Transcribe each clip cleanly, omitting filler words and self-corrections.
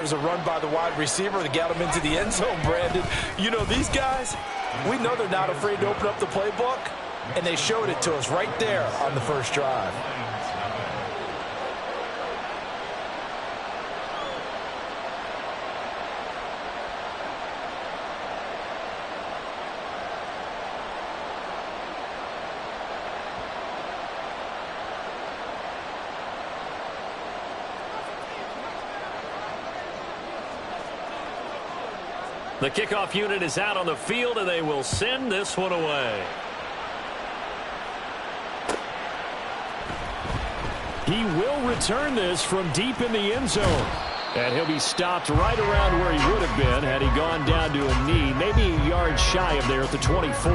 There's a run by the wide receiver that got him into the end zone, Brandon. You know, these guys, we know they're not afraid to open up the playbook, and they showed it to us right there on the first drive. The kickoff unit is out on the field, and they will send this one away. He will return this from deep in the end zone. And he'll be stopped right around where he would have been had he gone down to a knee, maybe a yard shy of there at the 24.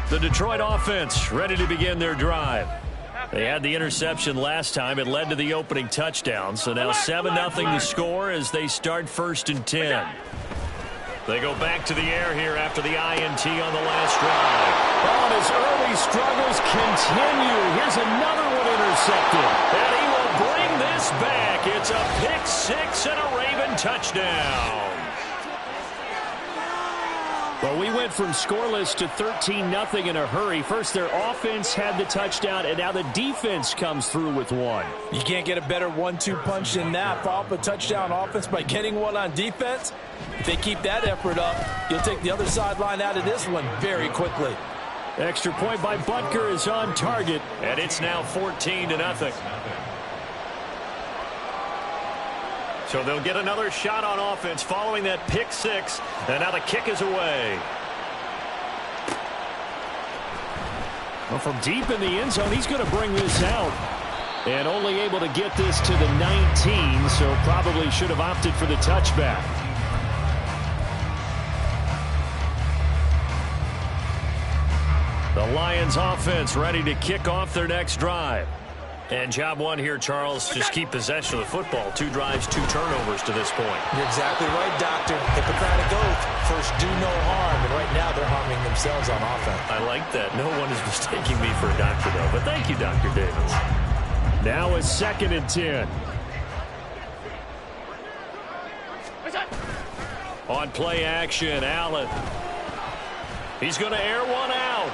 The Detroit offense ready to begin their drive. They had the interception last time. It led to the opening touchdown. So now 7-0 the score as they start 1st and 10. They go back to the air here after the INT on the last drive. Oh, his early struggles continue. Here's another one intercepted. And he will bring this back. It's a pick six and a Raven touchdown. Well, we went from scoreless to 13-0 in a hurry. First, their offense had the touchdown, and now the defense comes through with one. You can't get a better 1-2 punch than that. Follow up a touchdown offense by getting one on defense. If they keep that effort up, you'll take the other sideline out of this one very quickly. Extra point by Butker is on target. And it's now 14-0. So they'll get another shot on offense following that pick six. And now the kick is away. Well, from deep in the end zone, he's going to bring this out. And only able to get this to the 19, so probably should have opted for the touchback. The Lions offense ready to kick off their next drive. And job one here, Charles, just keep possession of the football. 2 drives, 2 turnovers to this point. You're exactly right, Doctor. Hippocratic oath. First, do no harm. And right now, they're harming themselves on offense. I like that. No one is mistaking me for a doctor, though. But thank you, Dr. Davis. Now a 2nd and 10. On play action, Allen. He's going to air one out.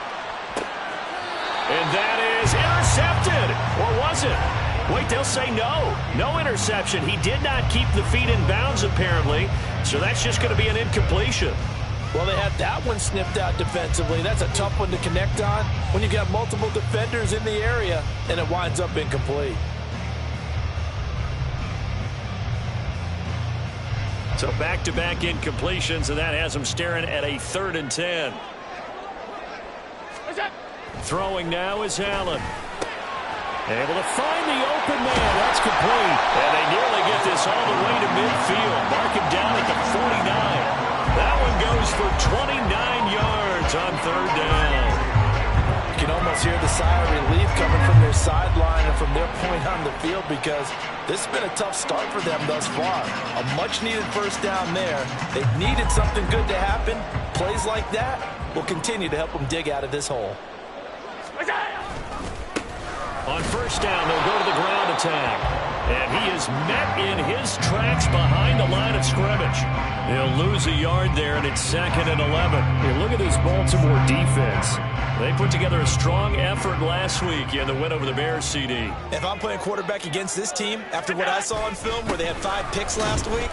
And that is intercepted. Or was it? Wait, they'll say no. No interception. He did not keep the feet in bounds, apparently. So that's just going to be an incompletion. Well, they had that one snipped out defensively. That's a tough one to connect on when you've got multiple defenders in the area, and it winds up incomplete. So back-to-back incompletions, and that has them staring at a 3rd and 10. Throwing now is Allen. Able to find the open man. That's complete. And they nearly get this all the way to midfield. Mark him down at the 49. That one goes for 29 yards on 3rd down. You can almost hear the sigh of relief coming from their sideline and from their point on the field because this has been a tough start for them thus far. A much-needed 1st down there. They've needed something good to happen. Plays like that will continue to help them dig out of this hole. On 1st down, they'll go to the ground attack. And he is met in his tracks behind the line of scrimmage. He'll lose a yard there, and it's 2nd and 11. Hey, look at this Baltimore defense. They put together a strong effort last week in the win over the Bears, CD. If I'm playing quarterback against this team, after what I saw on film where they had 5 picks last week,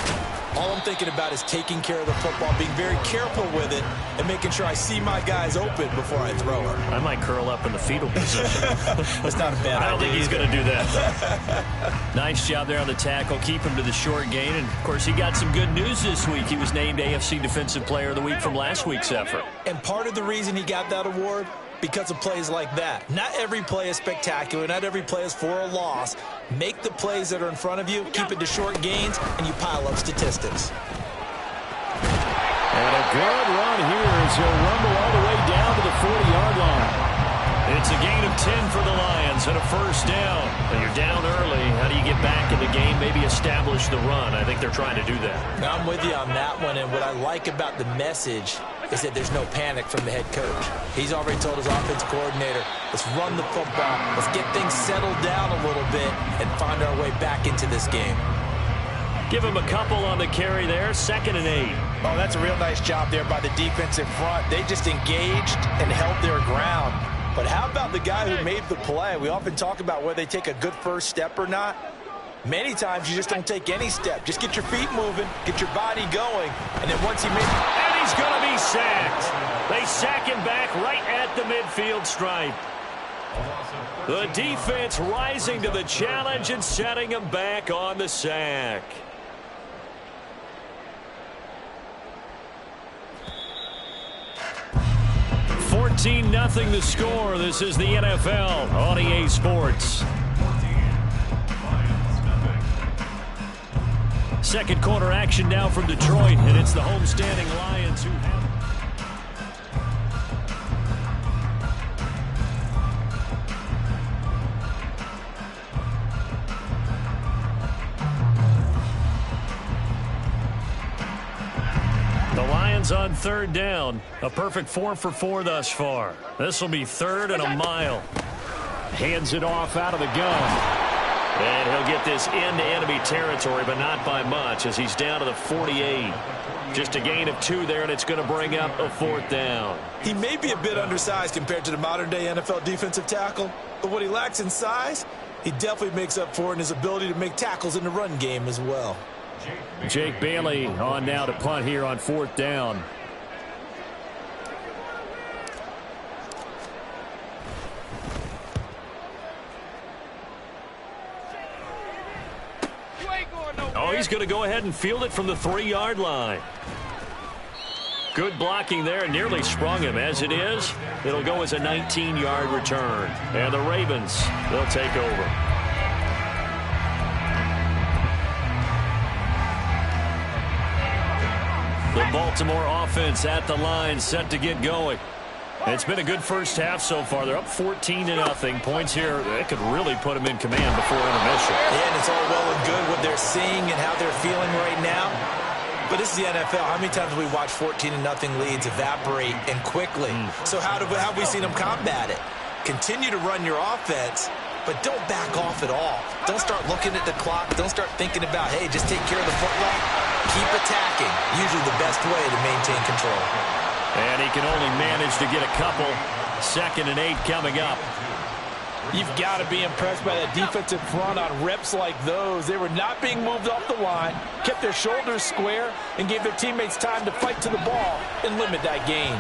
all I'm thinking about is taking care of the football, being very careful with it, and making sure I see my guys open before I throw it. I might curl up in the fetal position. That's not a bad idea. I don't think he's going to do that. Nice job there on the tackle. Keep him to the short gain. And, of course, he got some good news this week. He was named AFC Defensive Player of the Week from last week's effort. And part of the reason he got that award, because of plays like that. Not every play is spectacular. Not every play is for a loss. Make the plays that are in front of you, keep it to short gains, and you pile up statistics. And a good run here as he'll rumble all the way down to the 40-yard line. It's a gain of 10 for the Lions and a first down. And you're down early. How do you get back in the game, maybe establish the run? I think they're trying to do that. I'm with you on that one, and what I like about the message is that there's no panic from the head coach. He's already told his offense coordinator, let's run the football, let's get things settled down a little bit and find our way back into this game. Give him a couple on the carry there, 2nd and 8. Oh, that's a real nice job there by the defensive front. They just engaged and held their ground. But how about the guy who made the play? We often talk about whether they take a good first step or not. Many times you just don't take any step. Just get your feet moving, get your body going, and then once he makes... And he's going to be sacked. They sack him back right at the midfield stripe. The defense rising to the challenge and setting him back on the sack. 14-0 the score. This is the NFL on EA Sports. Second quarter action now from Detroit, and it's the homestanding Lions who have... The Lions on 3rd down. A perfect 4 for 4 thus far. This will be 3rd and a mile. Hands it off out of the gun. And he'll get this into enemy territory, but not by much as he's down to the 48. Just a gain of 2 there, and it's going to bring up a 4th down. He may be a bit undersized compared to the modern-day NFL defensive tackle, but what he lacks in size, he definitely makes up for in his ability to make tackles in the run game as well. Jake Bailey on now to punt here on 4th down. Oh, he's going to go ahead and field it from the 3-yard line. Good blocking there, nearly sprung him. As it is, it'll go as a 19-yard return. And the Ravens, they'll take over. The Baltimore offense at the line, set to get going. It's been a good first half so far. They're up 14-0. Points here, they could really put them in command before intermission. Yeah, and it's all well and good what they're seeing and how they're feeling right now. But this is the NFL. How many times have we watched 14-0 leads evaporate and quickly? So how have we seen them combat it? Continue to run your offense, but don't back off at all. Don't start looking at the clock. Don't start thinking about, hey, just take care of the football. Keep attacking. Usually the best way to maintain control. And he can only manage to get a couple. 2nd and 8 coming up. You've got to be impressed by that defensive front on reps like those. They were not being moved off the line, kept their shoulders square, and gave their teammates time to fight to the ball and limit that gain.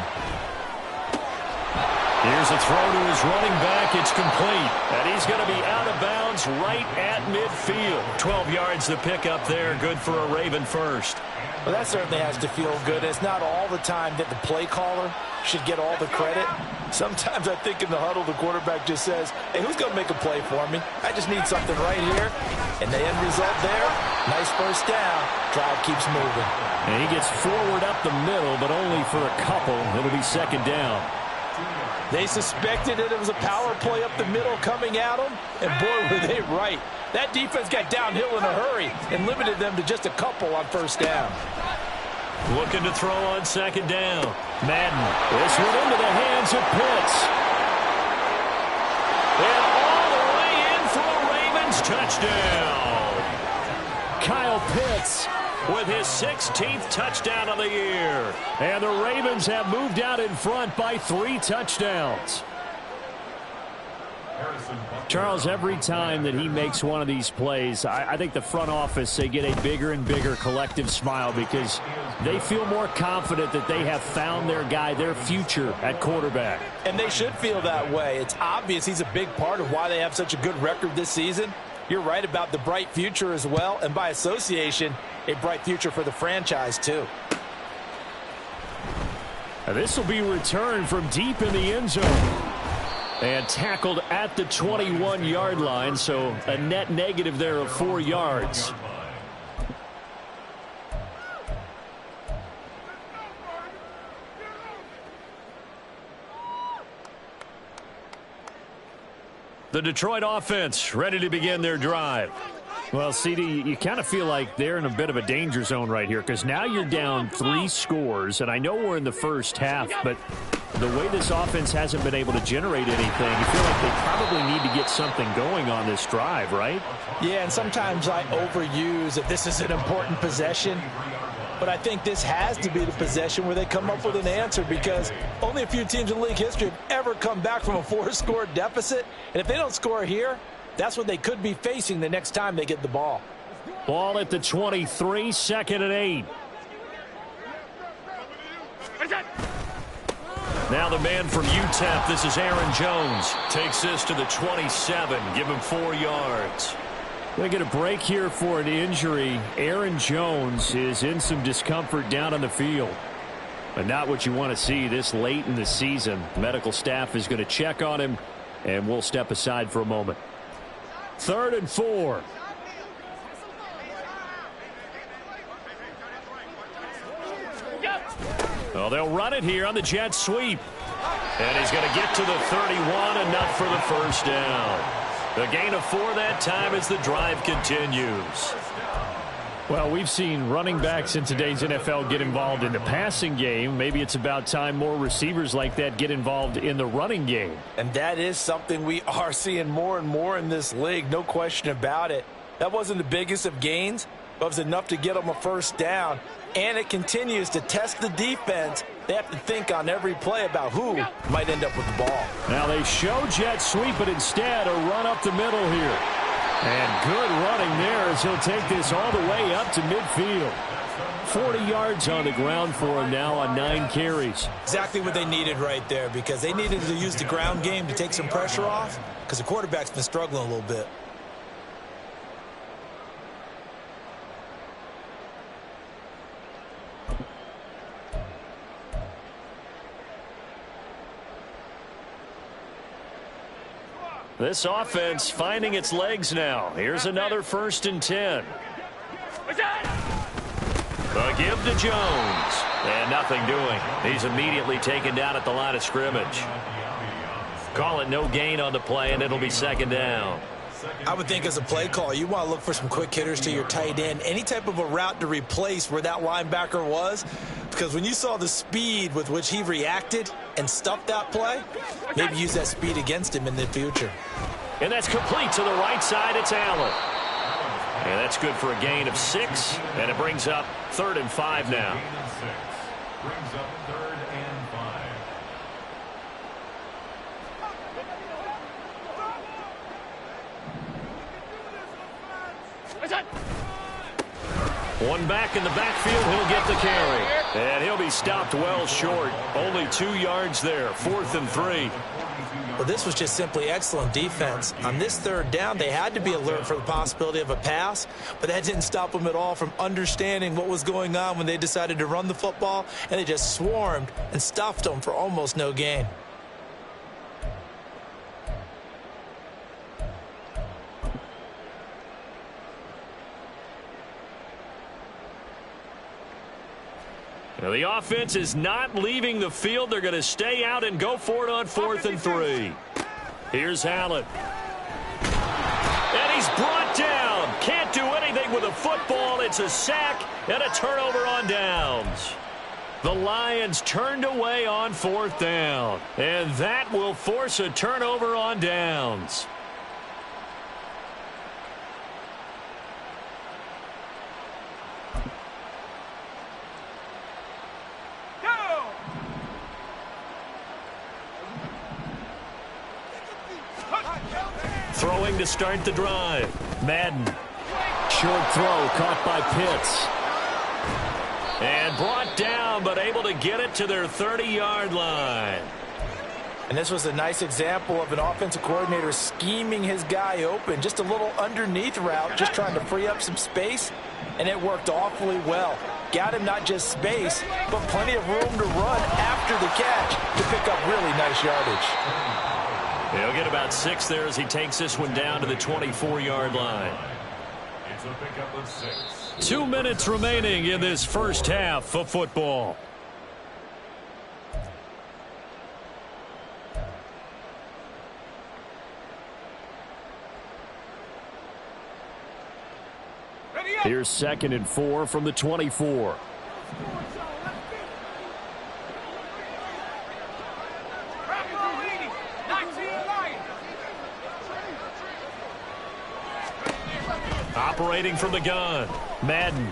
Here's a throw to his running back. It's complete. And he's going to be out of bounds right at midfield. 12 yards to pick up there. Good for a Raven first. Well, that certainly has to feel good. It's not all the time that the play caller should get all the credit. Sometimes I think in the huddle, the quarterback just says, hey, who's going to make a play for me? I just need something right here. And the end result there, nice first down. Drive keeps moving. And he gets forward up the middle, but only for a couple. It'll be 2nd down. They suspected that it was a power play up the middle coming at them, and boy, were they right. That defense got downhill in a hurry and limited them to just a couple on first down. Looking to throw on 2nd down. Madden. This one into the hands of Pitts. And all the way in for a Ravens touchdown. Kyle Pitts with his 16th touchdown of the year. And the Ravens have moved out in front by 3 touchdowns. Charles, every time that he makes one of these plays, I think the front office, they get a bigger and bigger collective smile because they feel more confident that they have found their guy, their future at quarterback. And they should feel that way. It's obvious he's a big part of why they have such a good record this season. You're right about the bright future as well, and by association, a bright future for the franchise too. This will be returned from deep in the end zone. And tackled at the 21-yard line, so a net negative there of 4 yards. The Detroit offense ready to begin their drive. Well, CD, you kind of feel like they're in a bit of a danger zone right here because now you're down 3 scores, and I know we're in the first half, but the way this offense hasn't been able to generate anything, you feel like they probably need to get something going on this drive, right? Yeah, and sometimes I overuse that this is an important possession, but I think this has to be the possession where they come up with an answer because only a few teams in league history have ever come back from a 4-score deficit, and if they don't score here, that's what they could be facing the next time they get the ball. Ball at the 23, 2nd and 8. Now the man from UTEP, this is Aaron Jones, takes this to the 27, give him 4 yards. Going to get a break here for an injury. Aaron Jones is in some discomfort down on the field. But not what you want to see this late in the season. Medical staff is going to check on him, and we'll step aside for a moment. 3rd and 4. Well, they'll run it here on the jet sweep. And he's going to get to the 31, enough for the first down. The gain of 4 that time as the drive continues. Well, we've seen running backs in today's NFL get involved in the passing game. Maybe it's about time more receivers like that get involved in the running game. And that is something we are seeing more and more in this league, no question about it. That wasn't the biggest of gains, but it was enough to get them a first down. And it continues to test the defense. They have to think on every play about who might end up with the ball. Now they show jet sweep, but instead a run up the middle here. And good running there as he'll take this all the way up to midfield. 40 yards on the ground for him now on 9 carries. Exactly what they needed right there because they needed to use the ground game to take some pressure off because the quarterback's been struggling a little bit. This offense finding its legs now. Here's another 1st and 10. A give to Jones. And nothing doing. He's immediately taken down at the line of scrimmage. Call it no gain on the play, and it'll be 2nd down. I would think as a play call, you want to look for some quick hitters to your tight end. Any type of a route to replace where that linebacker was. Because when you saw the speed with which he reacted and stuffed that play, maybe use that speed against him in the future. And that's complete to the right side. It's Allen. And that's good for a gain of 6. And it brings up 3rd and 5 now. Brings up 3rd and 5. One back in the backfield, he'll get the carry. And he'll be stopped well short. Only 2 yards there, 4th and 3. Well, this was just simply excellent defense. On this 3rd down, they had to be alert for the possibility of a pass, but that didn't stop them at all from understanding what was going on when they decided to run the football, and they just swarmed and stuffed them for almost no gain. Now, the offense is not leaving the field. They're going to stay out and go for it on 4th and 3. Here's Allen. And he's brought down. Can't do anything with a football. It's a sack and a turnover on downs. The Lions turned away on 4th down. And that will force a turnover on downs. Throwing to start the drive. Madden. Short throw caught by Pitts. And brought down, but able to get it to their 30-yard line. And this was a nice example of an offensive coordinator scheming his guy open. Just a little underneath route, just trying to free up some space, and it worked awfully well. Got him not just space, but plenty of room to run after the catch to pick up really nice yardage. He'll get about 6 there as he takes this one down to the 24-yard line. It's a pickup of 6. 2 minutes remaining in this first half of football. Here's 2nd and 4 from the 24. Operating from the gun, Madden.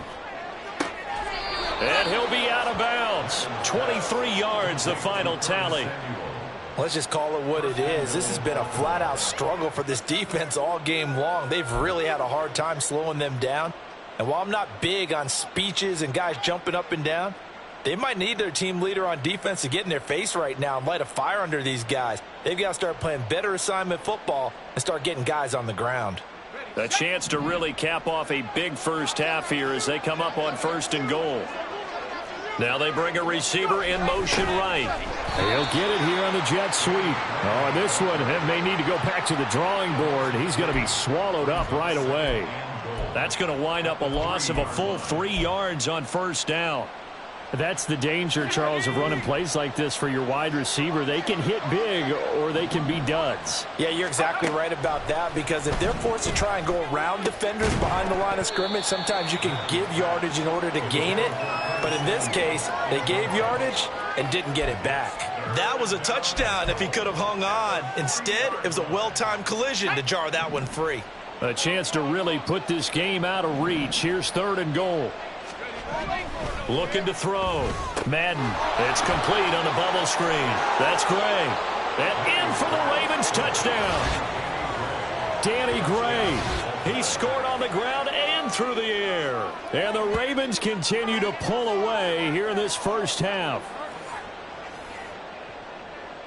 And he'll be out of bounds. 23 yards, the final tally. Let's just call it what it is. This has been a flat-out struggle for this defense all game long. They've really had a hard time slowing them down. And while I'm not big on speeches and guys jumping up and down, they might need their team leader on defense to get in their face right now and light a fire under these guys. They've got to start playing better assignment football and start getting guys on the ground. A chance to really cap off a big first half here as they come up on 1st and goal. Now they bring a receiver in motion right. He'll get it here on the jet sweep. Oh, and this one may need to go back to the drawing board. He's going to be swallowed up right away. That's going to wind up a loss of a full 3 yards on 1st down. That's the danger, Charles, of running plays like this for your wide receiver. They can hit big or they can be duds. Yeah, you're exactly right about that, because if they're forced to try and go around defenders behind the line of scrimmage, sometimes you can give yardage in order to gain it. But in this case, they gave yardage and didn't get it back. That was a touchdown if he could have hung on. Instead, it was a well-timed collision to jar that one free. A chance to really put this game out of reach. Here's 3rd and goal. Looking to throw. Madden. It's complete on the bubble screen. That's Gray. And in for the Ravens touchdown. Danny Gray. He scored on the ground and through the air. And the Ravens continue to pull away here in this first half.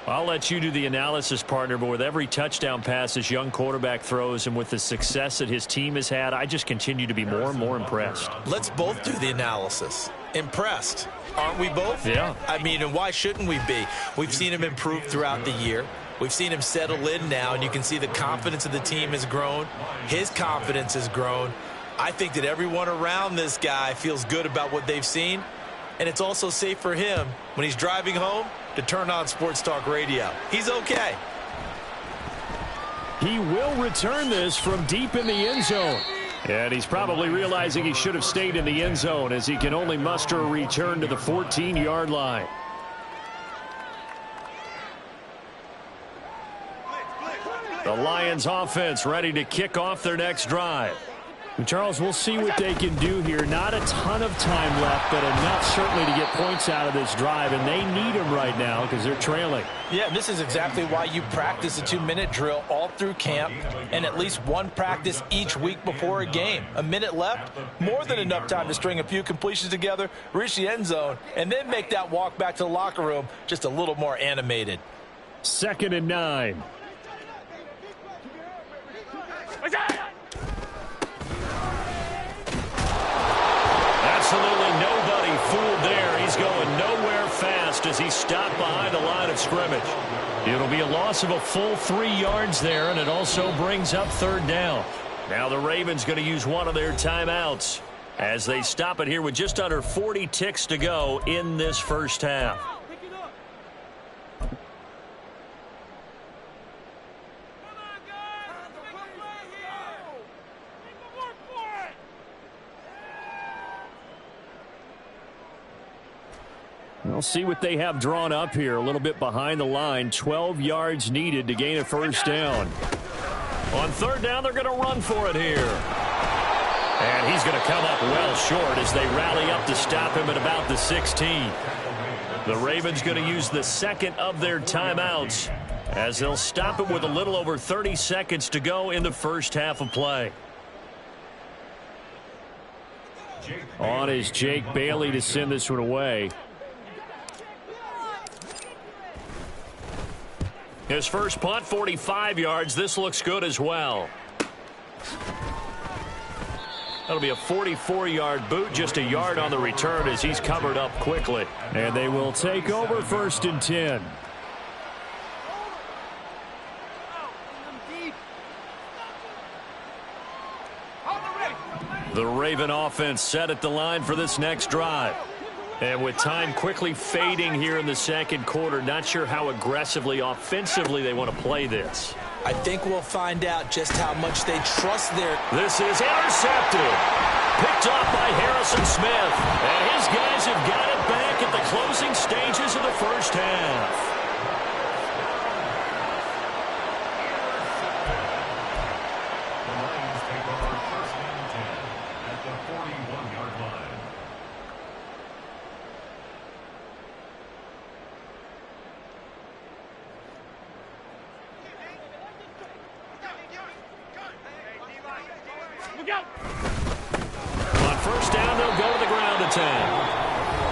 I'll let you do the analysis, partner, but with every touchdown pass this young quarterback throws and with the success that his team has had, I just continue to be more and more impressed. Let's both do the analysis. Impressed. Aren't we both? Yeah. I mean, and why shouldn't we be? We've seen him improve throughout the year. We've seen him settle in now, and you can see the confidence of the team has grown. His confidence has grown. I think that everyone around this guy feels good about what they've seen, and it's also safe for him when he's driving home to turn on Sports Talk Radio. He's okay. He will return this from deep in the end zone. And he's probably realizing he should have stayed in the end zone as he can only muster a return to the 14-yard line. The Lions offense ready to kick off their next drive. And Charles, we'll see what they can do here. Not a ton of time left, but enough certainly to get points out of this drive, and they need them right now because they're trailing. Yeah, this is exactly why you practice a 2-minute drill all through camp and at least one practice each week before a game. A minute left, more than enough time to string a few completions together, reach the end zone, and then make that walk back to the locker room just a little more animated. 2nd and 9. Absolutely nobody fooled there. He's going nowhere fast as he's stopped behind the line of scrimmage. It'll be a loss of a full 3 yards there, and it also brings up 3rd down. Now the Ravens going to use one of their timeouts as they stop it here with just under 40 ticks to go in this first half. We'll see what they have drawn up here. A little bit behind the line. 12 yards needed to gain a 1st down. On 3rd down, they're going to run for it here. And he's going to come up well short as they rally up to stop him at about the 16. The Ravens going to use the 2nd of their timeouts as they'll stop it with a little over 30 seconds to go in the first half of play. On is Jake Bailey to send this one away. His first punt, 45 yards. This looks good as well. That'll be a 44-yard boot, just a yard on the return as he's covered up quickly. And they will take over 1st and 10. The Raven offense set at the line for this next drive. And with time quickly fading here in the 2nd quarter, not sure how aggressively, offensively they want to play this. I think we'll find out just how much they trust their... This is intercepted. Picked off by Harrison Smith. And his guys have got it back at the closing stages of the first half. The Lions take over first and 10 at the 41-yard line. On first down, they'll go to the ground attack.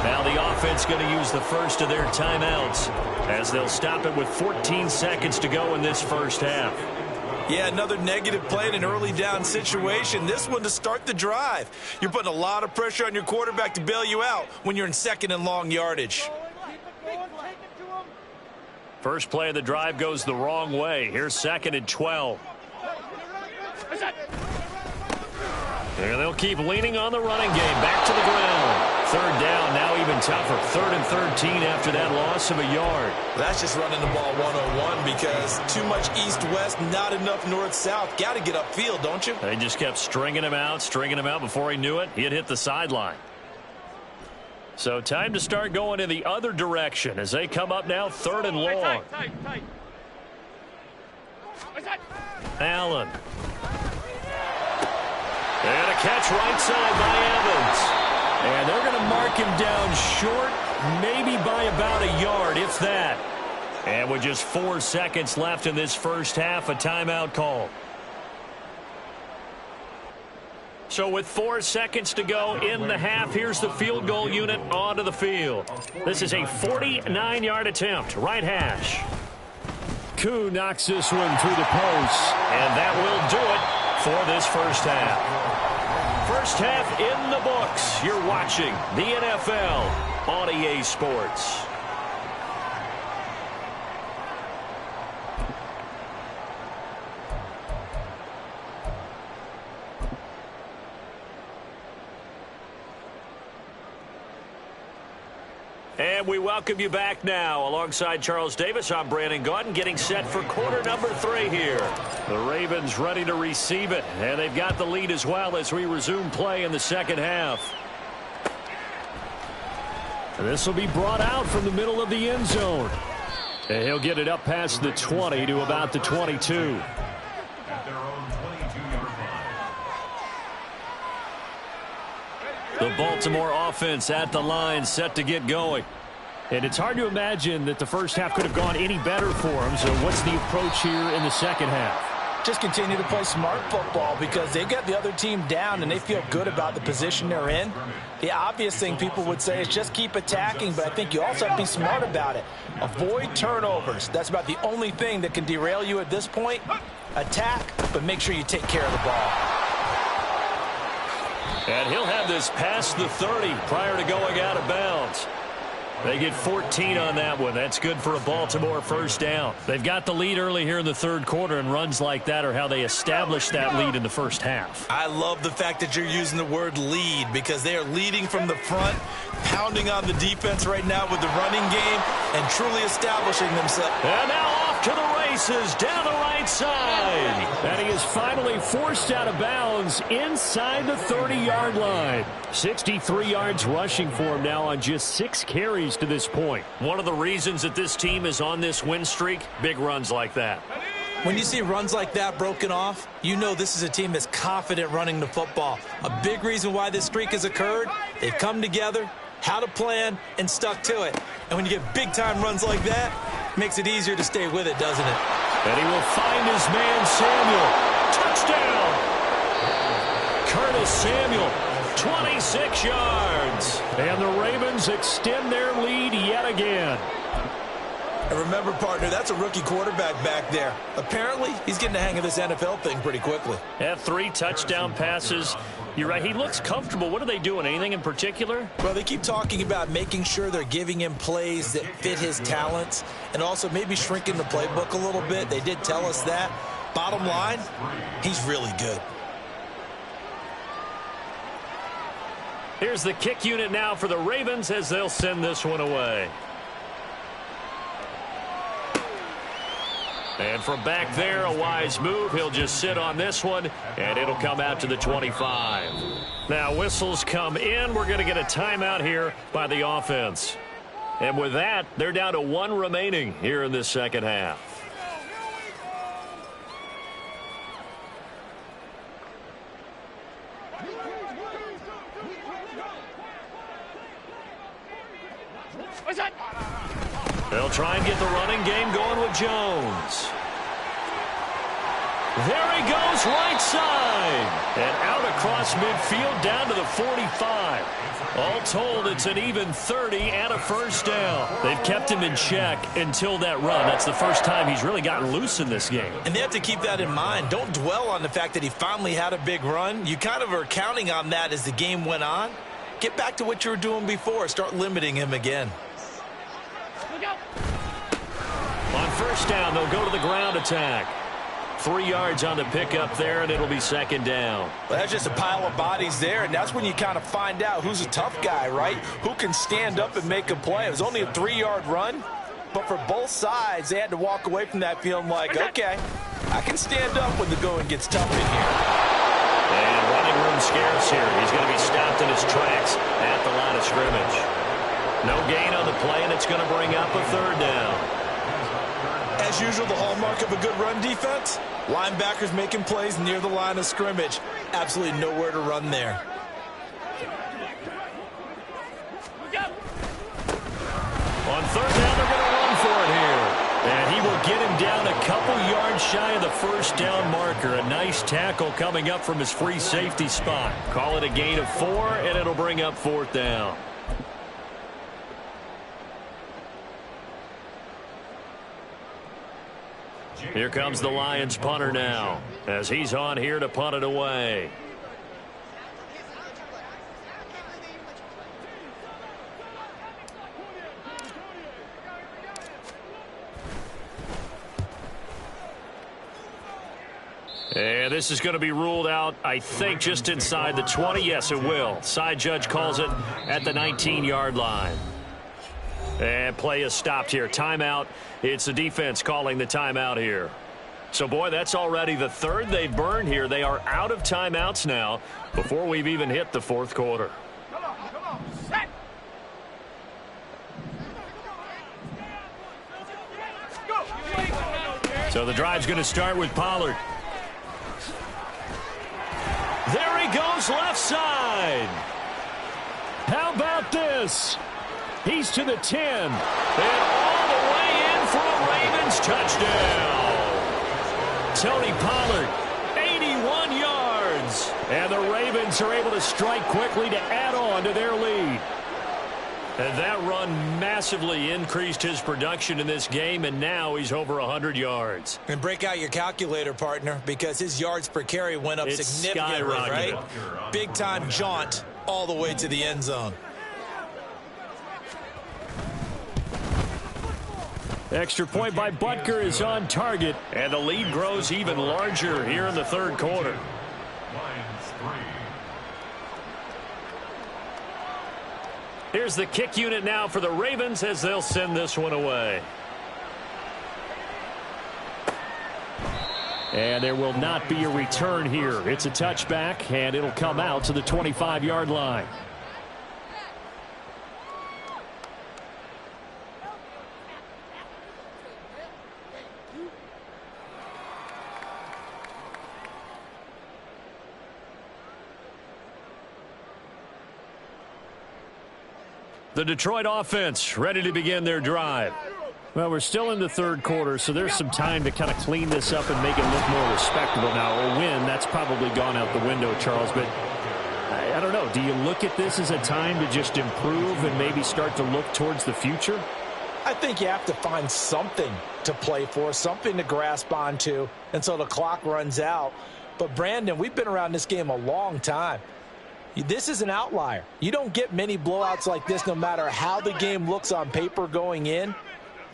Now the offense going to use the first of their timeouts as they'll stop it with 14 seconds to go in this first half. Yeah, another negative play in an early down situation. This one to start the drive. You're putting a lot of pressure on your quarterback to bail you out when you're in second and long yardage. First play of the drive goes the wrong way. Here's second and 12. And they'll keep leaning on the running game. Back to the ground. Third down, now even tougher. Third and 13 after that loss of a yard. That's just running the ball 101 because too much east-west, not enough north-south. Got to get upfield, don't you? They just kept stringing him out. Before he knew it, he had hit the sideline. So time to start going in the other direction as they come up now third and long. Allen. And a catch right side by Evans. And they're going to mark him down short, maybe by about a yard, if that. And with just 4 seconds left in this first half, a timeout call. So with 4 seconds to go in the half, here's the field goal unit onto the field. This is a 49-yard attempt, right hash. Koo knocks this one through the post. And that will do it for this first half. First half in the books. You're watching the NFL on EA Sports. And we welcome you back now. Alongside Charles Davis, I'm Brandon Gaudin, getting set for quarter number 3 here. The Ravens ready to receive it, and they've got the lead as well as we resume play in the second half. And this will be brought out from the middle of the end zone. And he'll get it up past the 20 to about the 22. At their own 22-yard line. The Baltimore offense at the line, set to get going. And it's hard to imagine that the first half could have gone any better for them. So what's the approach here in the second half? Just continue to play smart football because they've got the other team down and they feel good about the position they're in. The obvious thing people would say is just keep attacking, but I think you also have to be smart about it. Avoid turnovers. That's about the only thing that can derail you at this point. Attack, but make sure you take care of the ball. And he'll have this past the 30 prior to going out of bounds. They get 14 on that one. That's good for a Baltimore first down. They've got the lead early here in the third quarter, and runs like that are how they establish that lead in the first half. I love the fact that you're using the word lead because they are leading from the front, pounding on the defense right now with the running game and truly establishing themselves. And now off to the races down the right side. And he is finally forced out of bounds inside the 30-yard line. 63 yards rushing for him now on just 6 carries to this point. One of the reasons that this team is on this win streak, big runs like that. When you see runs like that broken off, you know this is a team that's confident running the football. A big reason why this streak has occurred, they've come together, had a plan, and stuck to it. And when you get big-time runs like that, it makes it easier to stay with it, doesn't it? And he will find his man, Samuel. Touchdown! Curtis Samuel, 26 yards. And the Ravens extend their lead yet again. And remember, partner, that's a rookie quarterback back there. Apparently, he's getting the hang of this NFL thing pretty quickly. Had 3 touchdown passes. You're right, he looks comfortable. What are they doing? Anything in particular? Well, they keep talking about making sure they're giving him plays that fit his talents and also maybe shrinking the playbook a little bit. They did tell us that. Bottom line, he's really good. Here's the kick unit now for the Ravens as they'll send this one away. And from back there, a wise move. He'll just sit on this one, and it'll come out to the 25. Now, whistles come in. We're going to get a timeout here by the offense. And with that, they're down to 1 remaining here in this second half. They'll try and get the running game going with Jones. There he goes, right side. And out across midfield down to the 45. All told, it's an even 30 and a first down. They've kept him in check until that run. That's the first time he's really gotten loose in this game. And they have to keep that in mind. Don't dwell on the fact that he finally had a big run. You kind of are counting on that as the game went on. Get back to what you were doing before. Start limiting him again. On first down, they'll go to the ground attack. 3 yards on the pickup there, and it'll be second down. Well, that's just a pile of bodies there, and that's when you kind of find out who's a tough guy, right? Who can stand up and make a play. It was only a 3-yard run, but for both sides, they had to walk away from that feeling like, okay, I can stand up when the going gets tough in here. And running room scarce here. He's going to be stopped in his tracks at the line of scrimmage. No gain on the play, and it's going to bring up a third down. As usual, the hallmark of a good run defense, linebackers making plays near the line of scrimmage. Absolutely nowhere to run there. On third down, they're going to run for it here. And he will get him down a couple yards shy of the first down marker. A nice tackle coming up from his free safety spot. Call it a gain of 4, and it'll bring up fourth down. Here comes the Lions punter now, as he's on here to punt it away. And this is going to be ruled out, I think, just inside the 20. Yes, it will. Side judge calls it at the 19-yard line. And play is stopped here. Timeout. It's the defense calling the timeout here. So, boy, that's already the third they've burned here. They are out of timeouts now before we've even hit the fourth quarter. Come on, set. Go. So the drive's going to start with Pollard. There he goes, left side. How about this? He's to the 10. And all the way in for a Ravens touchdown. Tony Pollard, 81 yards. And the Ravens are able to strike quickly to add on to their lead. And that run massively increased his production in this game, and now he's over 100 yards. And break out your calculator, partner, because his yards per carry went up significantly, right? Big-time jaunt all the way to the end zone. Extra point by Butker is on target, and the lead grows even larger here in the third quarter. Here's the kick unit now for the Ravens as they'll send this one away. And there will not be a return here. It's a touchback, and it'll come out to the 25-yard line. The Detroit offense ready to begin their drive. Well, we're still in the third quarter, so there's some time to kind of clean this up and make it look more respectable. Now, a win, that's probably gone out the window, Charles, but I don't know. Do you look at this as a time to just improve and maybe start to look towards the future? I think you have to find something to play for, something to grasp onto until the clock runs out. But, Brandon, we've been around this game a long time. This is an outlier. You don't get many blowouts like this no matter how the game looks on paper going in.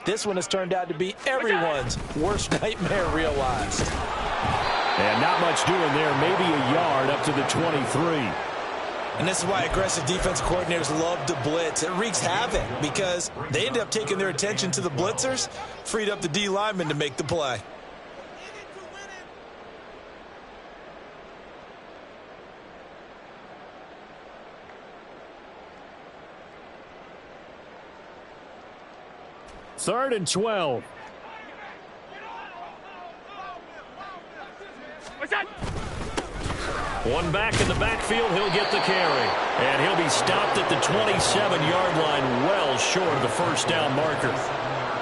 This one has turned out to be everyone's worst nightmare realized. And not much doing there. Maybe a yard up to the 23. And this is why aggressive defense coordinators love to blitz. It wreaks havoc because they end up taking their attention to the blitzers, freed up the D lineman to make the play. 3rd and 12. One back in the backfield. He'll get the carry. And he'll be stopped at the 27-yard line, well short of the first down marker.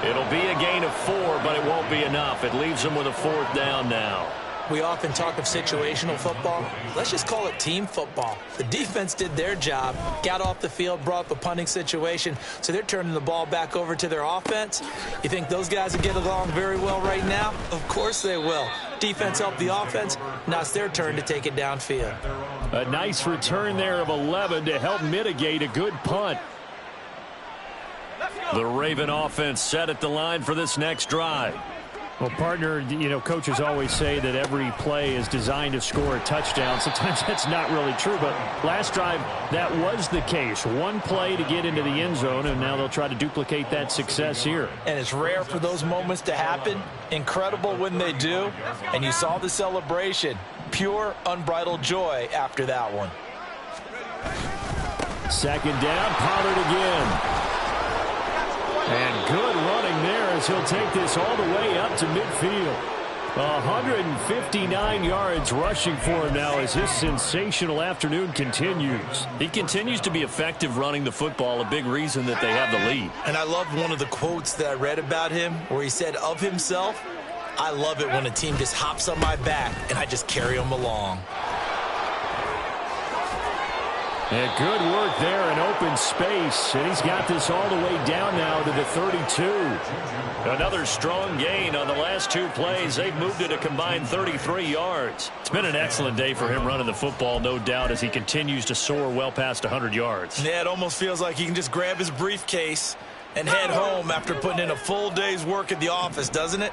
It'll be a gain of 4, but it won't be enough. It leaves them with a 4th down now. We often talk of situational football. Let's just call it team football. The defense did their job, got off the field, brought up a punting situation, so they're turning the ball back over to their offense. You think those guys will get along very well right now? Of course they will. Defense helped the offense. Now it's their turn to take it downfield. A nice return there of 11 to help mitigate a good punt. The Raven offense set at the line for this next drive. Well, partner, you know, coaches always say that every play is designed to score a touchdown. Sometimes that's not really true, but last drive, that was the case. One play to get into the end zone, and now they'll try to duplicate that success here. And it's rare for those moments to happen. Incredible when they do. And you saw the celebration. Pure, unbridled joy after that one. 2nd down, Pollard again. And good running there as he'll take this all the way up to midfield. 159 yards rushing for him now as his sensational afternoon continues. He continues to be effective running the football, a big reason that they have the lead. And I love one of the quotes that I read about him where he said of himself, "I love it when a team just hops on my back and I just carry them along." And good work there in open space, and he's got this all the way down now to the 32. Another strong gain on the last 2 plays. They've moved it a combined 33 yards. It's been an excellent day for him running the football, no doubt, as he continues to soar well past 100 yards. Yeah, it almost feels like he can just grab his briefcase and head home after putting in a full day's work at the office, doesn't it?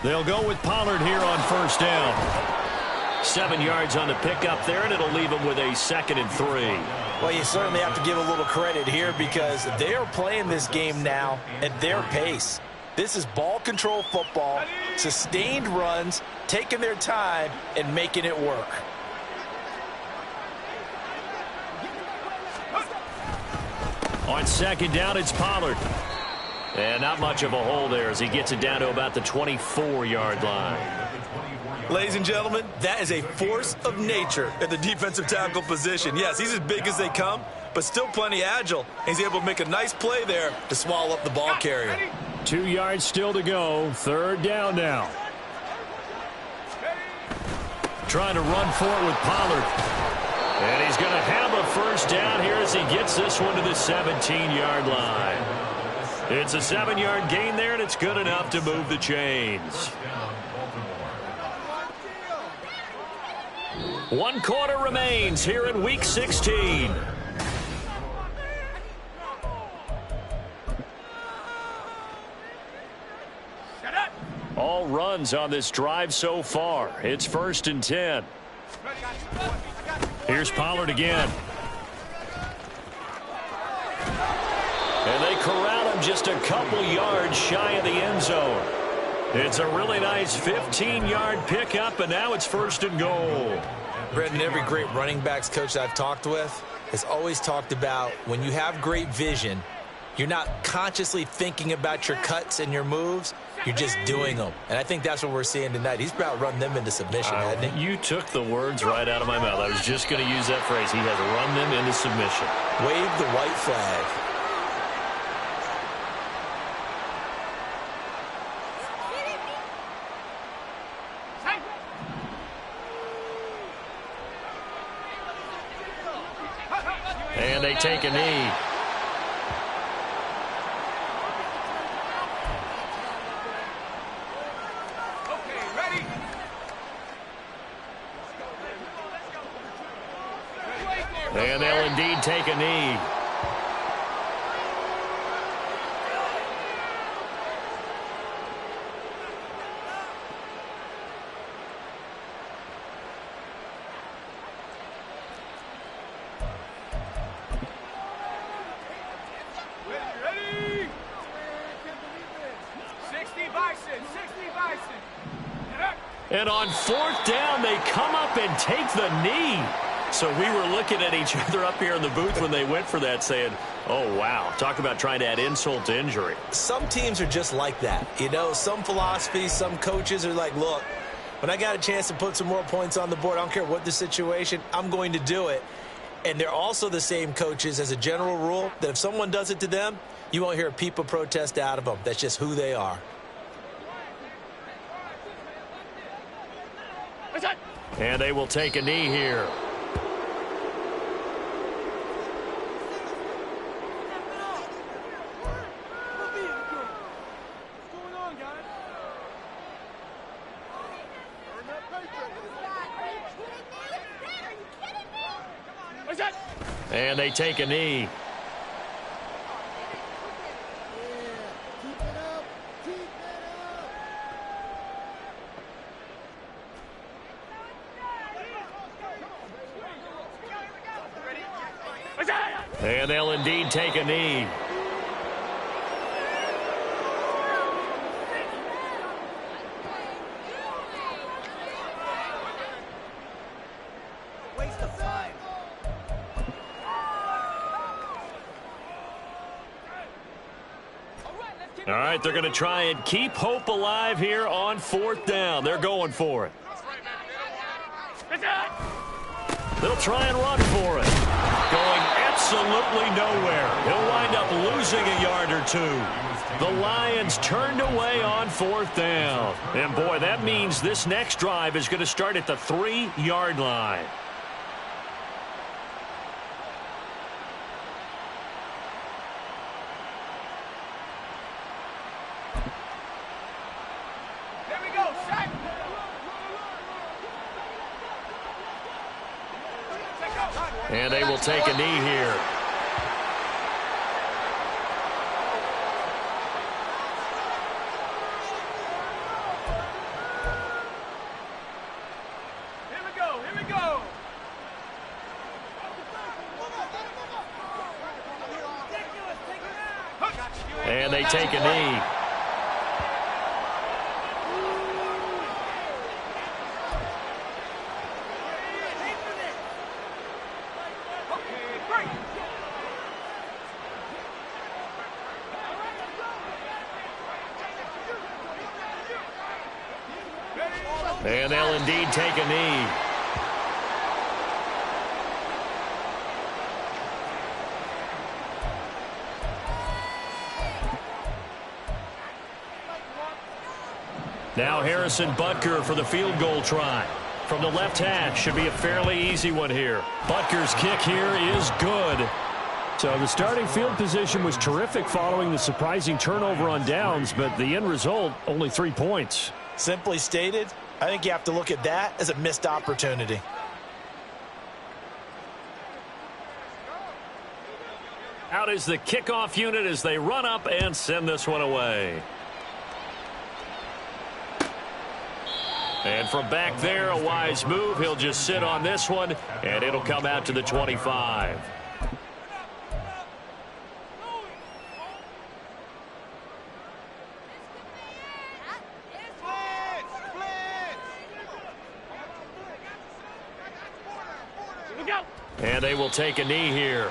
They'll go with Pollard here on 1st down. 7 yards on the pickup there, and it'll leave him with a 2nd and 3. Well, you certainly have to give a little credit here because they are playing this game now at their pace. This is ball control football, sustained runs, taking their time, and making it work. On 2nd down, it's Pollard. And not much of a hole there as he gets it down to about the 24-yard line. Ladies and gentlemen, that is a force of nature at the defensive tackle position. Yes, he's as big as they come, but still plenty agile. He's able to make a nice play there to swallow up the ball carrier. 2 yards still to go. 3rd down now. Trying to run for it with Pollard. And he's going to have a 1st down here as he gets this one to the 17-yard line. It's a 7-yard gain there, and it's good enough to move the chains. 1 quarter remains here in Week 16. All runs on this drive so far. It's 1st and 10. Here's Pollard again. And they corral him just a couple yards shy of the end zone. It's a really nice 15-yard pickup, and now it's 1st and goal. Brendan, every great running backs coach I've talked with has always talked about when you have great vision, you're not consciously thinking about your cuts and your moves. You're just doing them. And I think that's what we're seeing tonight. He's about run them into submission, hasn't he? You took the words right out of my mouth. I was just going to use that phrase. He has run them into submission. Wave the white flag. And they take a knee. And they'll indeed take a knee. Ready? 60 Bison. And on 4th down, they come up and take the knee. So we were looking at each other up here in the booth when they went for that saying, oh, wow, talk about trying to add insult to injury. Some teams are just like that. You know, some philosophies, some coaches are like, look, when I got a chance to put some more points on the board, I don't care what the situation, I'm going to do it. And they're also the same coaches as a general rule that if someone does it to them, you won't hear a peep of protest out of them. That's just who they are. And they will take a knee here. And they take a knee. And they'll indeed take a knee. Waste of time. All right, they're going to try and keep hope alive here on 4th down. They're going for it. They'll try and run for it. Going absolutely nowhere. He'll wind up losing a yard or two. The Lions turned away on 4th down. And, boy, that means this next drive is going to start at the 3-yard line. And they will take a knee here. Here we go, here we go. And they take a knee. And they'll indeed take a knee. Now Harrison Butker for the field goal try. From the left hash, should be a fairly easy one here. Butker's kick here is good. So the starting field position was terrific following the surprising turnover on downs, but the end result, only 3 points. Simply stated, I think you have to look at that as a missed opportunity. Out is the kickoff unit as they run up and send this one away. And from back there, a wise move. He'll just sit on this one, and it'll come out to the 25. And they will take a knee here.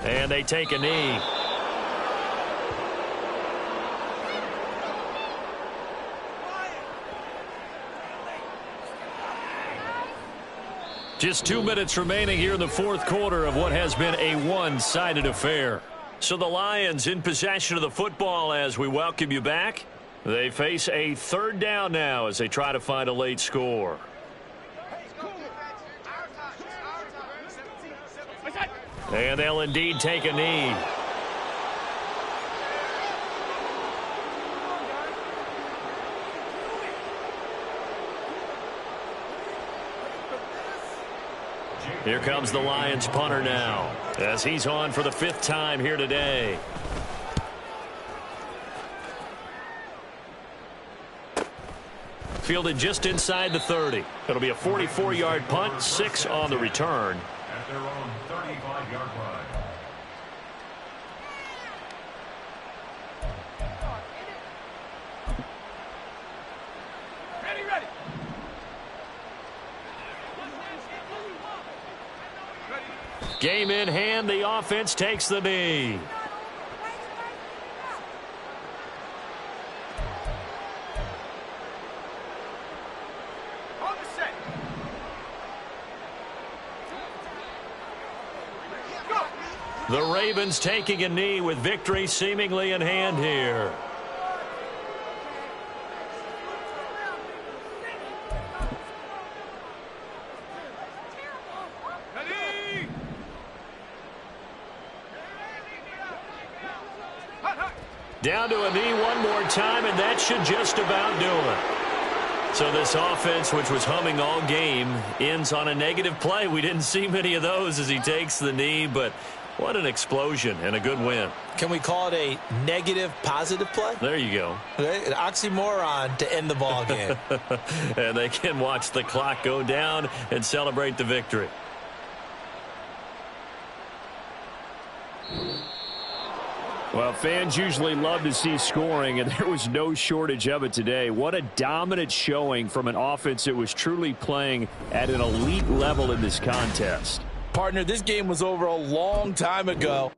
And they take a knee. Just 2 minutes remaining here in the 4th quarter of what has been a one-sided affair. So the Lions in possession of the football as we welcome you back. They face a 3rd down now as they try to find a late score. And they'll indeed take a knee. Here comes the Lions punter now as he's on for the 5th time here today. fielded just inside the 30. It'll be a 44-yard punt, 6 on the return. At their own 35-yard line. Ready. Game in hand, the offense takes the knee. On the set. Go. The Ravens taking a knee with victory seemingly in hand here. Ready. Down to a knee one more time, and that should just about do it. So this offense, which was humming all game, ends on a negative play. We didn't see many of those as he takes the knee, but what an explosion and a good win. Can we call it a negative positive play? There you go. Okay, an oxymoron to end the ball game. And they can watch the clock go down and celebrate the victory. Well, fans usually love to see scoring, and there was no shortage of it today. What a dominant showing from an offense that was truly playing at an elite level in this contest. Partner, this game was over a long time ago.